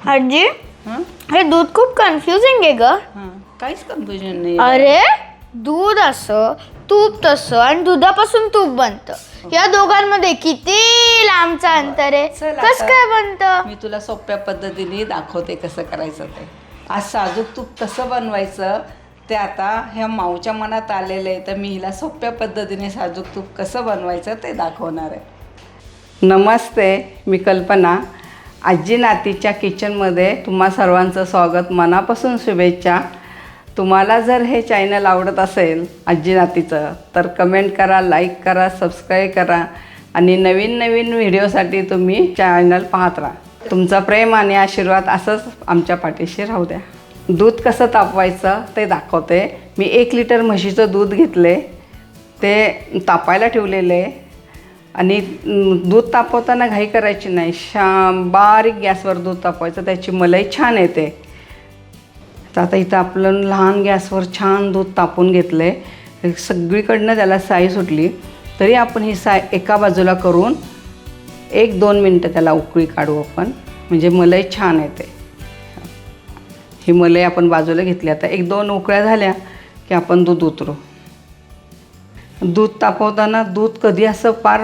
आजी हां हे दूध खूप कन्फ्युजिंग आहे ग. हां काहीच कन्फ्युजन नाही. अरे दूध असं तूप तसं आणि दुधापासून तूप बनतं. या दोघांमध्ये किती लांबचा अंतर आहे. चल कसं आता काय बनतं? मी तुला सोप्या पद्धतीने दाखवते कसं करायचं ते. आज साजूक तूप कसं बनवायचं ते आता ह्या माऊच्या मनात आलेलं आहे, तर मी हिला सोप्या पद्धतीने साजूक तूप कसं बनवायचं ते दाखवणार आहे. नमस्ते, मी कल्पना. आजी नातीच्या किचनमध्ये तुम्हा सर्वांचं स्वागत, मनापासून शुभेच्छा. तुम्हाला जर हे चॅनल आवडत असेल आजी नातीचं तर कमेंट करा, लाईक करा, सबस्क्राईब करा आणि नवीन नवीन व्हिडिओसाठी तुम्ही चॅनल पाहत राहा. तुमचा प्रेम आणि आशीर्वाद असंच आमच्या पाठीशी राहू द्या. दूध कसं तापवायचं ते दाखवते. मी 1 लिटर म्हशीचं दूध घेतले, ते तापायला ठेवलेले आणि दूध तापवताना घाई करायची नाही. बारीक गॅसवर दूध तापवायचं, त्याची मलाई छान येते. तर आता इथं आपलं लहान गॅसवर छान दूध तापून घेतलं आहे. सगळीकडनं त्याला साई सुटली तरी आपण ही साय एका बाजूला करून 1-2 मिनटं त्याला उकळी काढू आपण, म्हणजे मलाई छान येते. ही मलाई आपण बाजूला घेतली. आता 1-2 उकळ्या झाल्या की आपण दूध उतरू. दूध तापवताना दूध कधी असं पार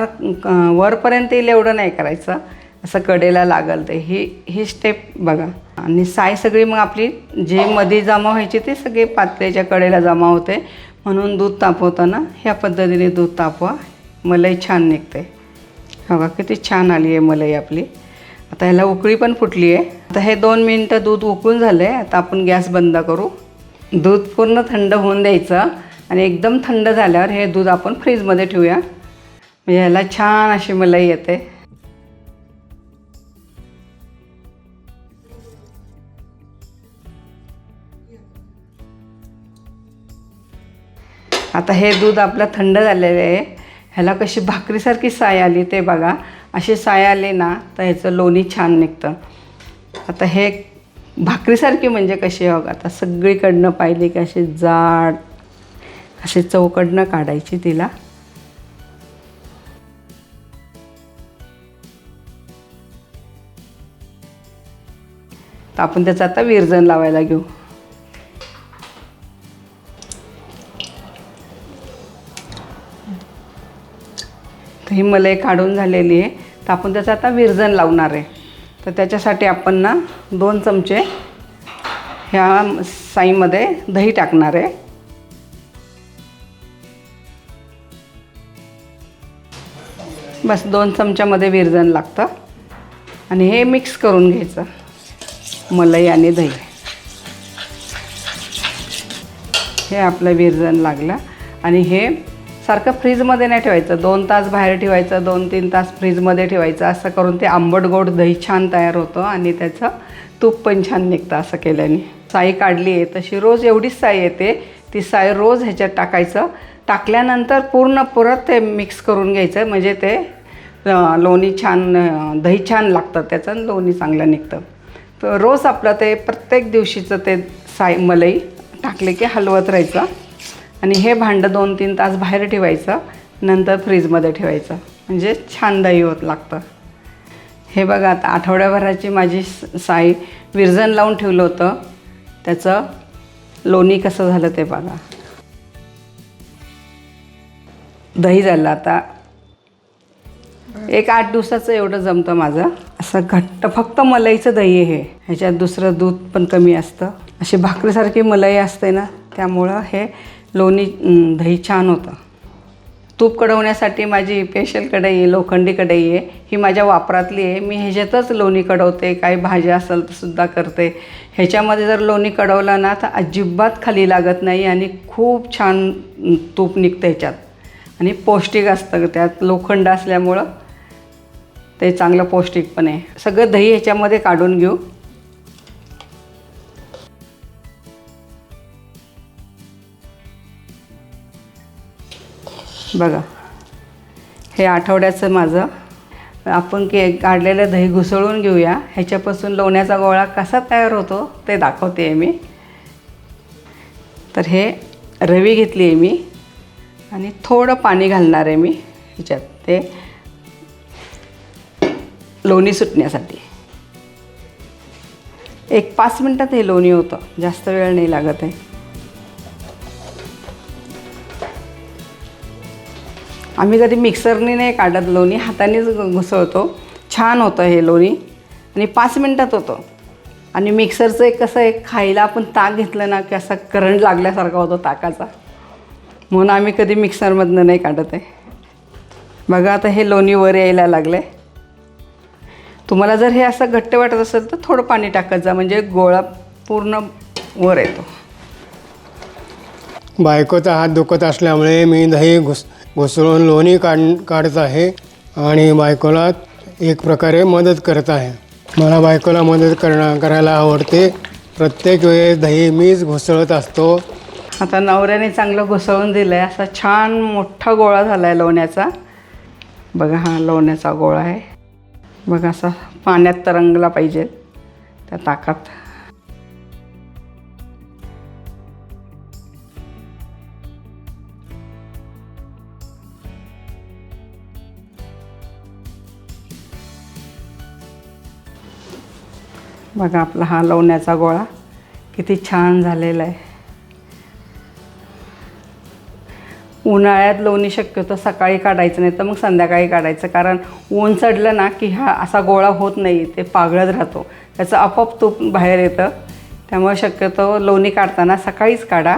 वरपर्यंत येईल एवढं नाही करायचं, असं कडेला लागल ते. ही स्टेप बघा. आणि साय सगळी मग आपली जे मध्ये जमा व्हायची ते सगळे पातेल्याच्या कडेला जमा होते. म्हणून दूध तापवताना ह्या पद्धतीने दूध तापवा, मलाई छान निघते. बघा किती छान आली आहे मलाई आपली. आता ह्याला उकळी पण फुटली आहे. आता हे 2 मिनटं दूध उकळून झालं आहे. आता आपण गॅस बंद करू. दूध पूर्ण थंड होऊन द्यायचं आणि एकदम थंड झाल्यावर हे दूध आपण फ्रीजमध्ये ठेवूया, म्हणजे ह्याला छान अशी मलाई येते. आता हे दूध आपलं थंड झालेलं आहे. ह्याला कशी भाकरीसारखी साय आली ते बघा. अशी साय आली ना तर ह्याचं लोणी छान निघतं. आता हे भाकरीसारखी म्हणजे कशी बघा. आता सगळीकडनं पाहिली की अशी जाड अशी चौकडनं काढायची तिला. तर आपण त्याचं आता विरजण लावायला घेऊ. तर ही मलाई काढून झालेली आहे. तर आपण त्याचं आता विरजण लावणार आहे. तर त्याच्यासाठी आपण ना 2 चमचे ह्या साईमध्ये दही टाकणार आहे. बस 2 चमच्यामध्ये विरजण लागतं आणि हे मिक्स करून घ्यायचं, मलाई आणि दही. हे आपलं विरजण लागलं. आणि हे सारखं फ्रीजमध्ये नाही ठेवायचं, 2 तास बाहेर ठेवायचं, 2-3 तास फ्रीजमध्ये ठेवायचं. असं करून ते आंबट गोड दही छान तयार होतं आणि त्याचं तूप पण छान निघतं असं केल्याने. साई काढली आहे तशी रोज एवढीच साई येते, ती साई रोज ह्याच्यात टाकायचं. टाकल्यानंतर पूर्ण परत ते मिक्स करून घ्यायचं, म्हणजे ते लोणी छान, दही छान लागतं त्याचं, लोणी चांगलं निघतं. तर रोज आपलं ते प्रत्येक दिवशीचं ते साई मलाई टाकले की हलवत राहायचं. आणि हे भांडं 2-3 तास बाहेर ठेवायचं, नंतर फ्रीजमध्ये ठेवायचं, म्हणजे छान दही होत लागतं. हे बघा आता आठवड्याभराची माझी साई विरजण लावून ठेवलं होतं, त्याचं लोणी कसं झालं ते बघा. दही झालं आता 1-8 दिवसाचं एवढं जमतं माझं. असं घट्ट फक्त मलाईचं दही आहे हे. ह्याच्यात दुसरं दूध पण कमी असतं. अशी भाकरीसारखी मलाई असते ना, त्यामुळं हे लोणी दही छान होतं. तूप कढवण्यासाठी माझी स्पेशल कढई आहे, लोखंडी कढई आहे. ही माझ्या वापरातली आहे. मी ह्याच्यातच लोणी कढवते, काही भाज्या असेल तर सुद्धा करते. ह्याच्यामध्ये जर लोणी कढवलं ना तर अजिबात खाली लागत नाही आणि खूप छान तूप निघतं ह्याच्यात. आणि पौष्टिक असतं, त्यात लोखंड असल्यामुळं ते चांगलं पौष्टिक पण आहे. सगळं दही ह्याच्यामध्ये काढून घेऊ. बघा हे आठवड्याचं माझं. आपण काढलेलं दही घुसळून घेऊया. ह्याच्यापासून लोण्याचा गोळा कसा तयार होतो ते दाखवते आहे मी. तर हे रवी घेतली आहे मी आणि थोडं पाणी घालणार आहे मी ह्याच्यात, ते लोणी सुटण्यासाठी. एक 5 मिनटात हे लोणी होतं, जास्त वेळ नाही लागत आहे. आम्ही कधी मिक्सरने नाही काढत लोणी, हातानेच घुसळतो. छान होतं हे लोणी आणि 5 मिनटात होतं. आणि मिक्सरचं एक कसं एक खायला आपण ताक घेतलं ना की असा करंट लागल्यासारखा होतो ताकाचा, म्हणून आम्ही कधी मिक्सरमधनं नाही काढत आहे. बघा आता हे लोणी वर यायला लागलं आहे. तुम्हाला जर हे असं घट्ट वाटत असेल तर थोडं पाणी टाकत जा, म्हणजे गोळा पूर्ण वर येतो. बायकोचा हात दुखत असल्यामुळे मी दही घुसळून लोणी काढत आहे आणि बायकोला एक प्रकारे मदत करत आहे. मला बायकोला मदत करायला आवडते. प्रत्येक वेळेस दही मीच घुसळत असतो. आता नवऱ्याने चांगलं घुसळून दिलं आहे. असा छान मोठा गोळा झाला आहे लोण्याचा. बघा हा लोण्याचा गोळा आहे. बघा असा पाण्यात तरंगला पाहिजे त्या ताकात. बघा आपला हा लोण्याचा गोळा किती छान झालेला आहे. उन्हाळ्यात लोणी शक्यतो सकाळी काढायचं नाही तर मग संध्याकाळी काढायचं, कारण ऊन चढलं ना की हा असा गोळा होत नाही, ते पागळत राहतो, त्याचं आपोआप तूप बाहेर येतं. त्यामुळे शक्यतो लोणी काढताना सकाळीच काढा,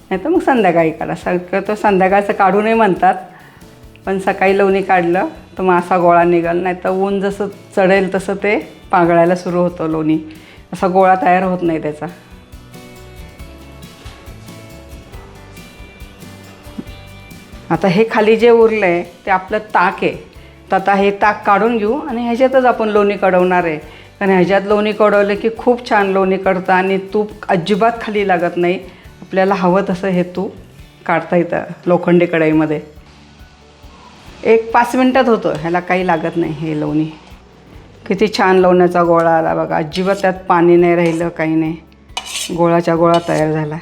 नाही तर मग संध्याकाळी काढा. शक्यतो संध्याकाळचं काढू नये म्हणतात, पण सकाळी लोणी काढलं तर मग असा गोळा निघाल, नाही तर ऊन जसं चढेल तसं ते पागळायला सुरू होतं लोणी, असा गोळा तयार होत नाही त्याचा. आता हे खाली जे उरलं आहे ते आपलं ताक आहे. तर आता हे ताक काढून घेऊ आणि ह्याच्यातच आपण लोणी कढवणार आहे. कारण ह्याच्यात लोणी कढवलं की खूप छान लोणी कढतं आणि तूप अजिबात खाली लागत नाही. आपल्याला हवं तसं हे तूप काढता येतं लोखंडी कढईमध्ये. एक 5 मिनटात होतं, ह्याला काही लागत नाही. हे लोणी किती छान लोण्याचा गोळा आला बघा. अजिबात त्यात पाणी नाही राहिलं, काही नाही, गोळाच्या गोळा तयार झाला.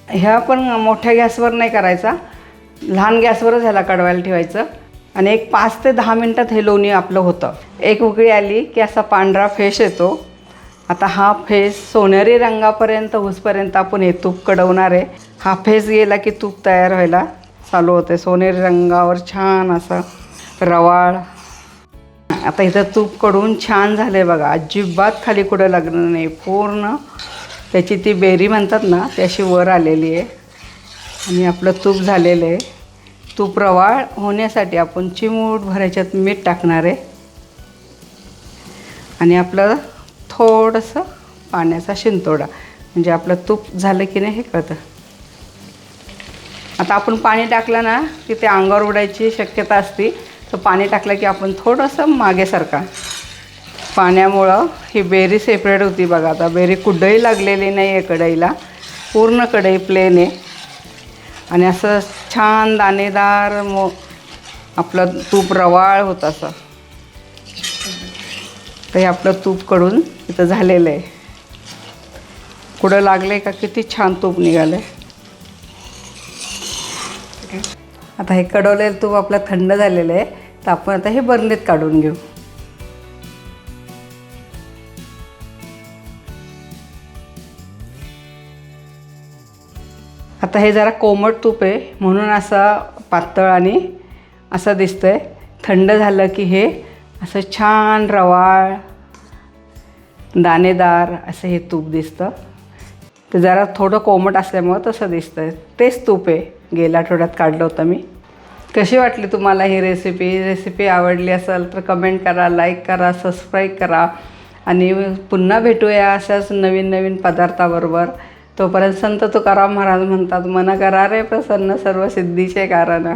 ह्या पण मोठ्या गॅसवर नाही करायचा, लहान गॅसवरच ह्याला कढवायला ठेवायचं आणि एक 5 ते 10 मिनटात हे लोणी आपलं होतं. एक उकळी आली की असा पांढरा फेस येतो. आता हा फेस सोनेरी रंगापर्यंत होसपर्यंत आपण हे तूप कढवणार आहे. हा फेस गेला की तूप तयार व्हायला चालू होते. सोनेरी रंगावर छान असं रवाळ. आता इथं तूप कडून छान झालं आहे बघा. अजिबात खाली कुठं लागलं नाही. पूर्ण त्याची ती बेरी म्हणतात ना ती अशी वर आलेली आहे आणि आपलं तूप झालेलं आहे. तूप रवाळ होण्यासाठी आपण चिमूट भरायच्यात मीठ टाकणार आहे आणि आपलं थोडंसं पाण्याचा शिंतोडा, म्हणजे आपलं तूप झालं की नाही हे कळतं. आता आपण पाणी टाकलं ना की ते अंगावर उडायची शक्यता असते, तर पाणी टाकलं की आपण थोडंसं मागे सरका. पाण्यामुळं ही बेरी सेपरेट होती बघा. आता बेरी कुठंही लागलेली नाही आहे कढईला, पूर्ण कढई प्लेन आहे आणि असं छान दाणेदार आपलं तूप रवाळ होतं असं. तर हे आपलं तूप कडून इथं झालेलं आहे. कुठं लागलं आहे का किती छान तूप निघालं आहे. आता हे कडवलेलं तूप आपलं थंड झालेलं आहे, तर आपण आता हे बरणीत काढून घेऊ. आता हे जरा कोमट तूप आहे म्हणून असं पातळ आणि असं दिसतंय. थंड झालं की हे असं छान रवाळ दाणेदार असं हे तूप दिसतं. ते जरा थोडं कोमट असल्यामुळं तसं दिसतंय. तेच तूप आहे, गेल्या आठवड्यात काढलं होतं मी. कशी वाटली तुम्हाला ही रेसिपी आवडली असेल तर कमेंट करा, लाईक करा, सबस्क्राईब करा आणि पुन्हा भेटूया अशाच नवीन नवीन पदार्थाबरोबर. तोपर्यंत संत तुकाराम महाराज म्हणतात, मन करा रे प्रसन्न सर्व सिद्धीचे कारण.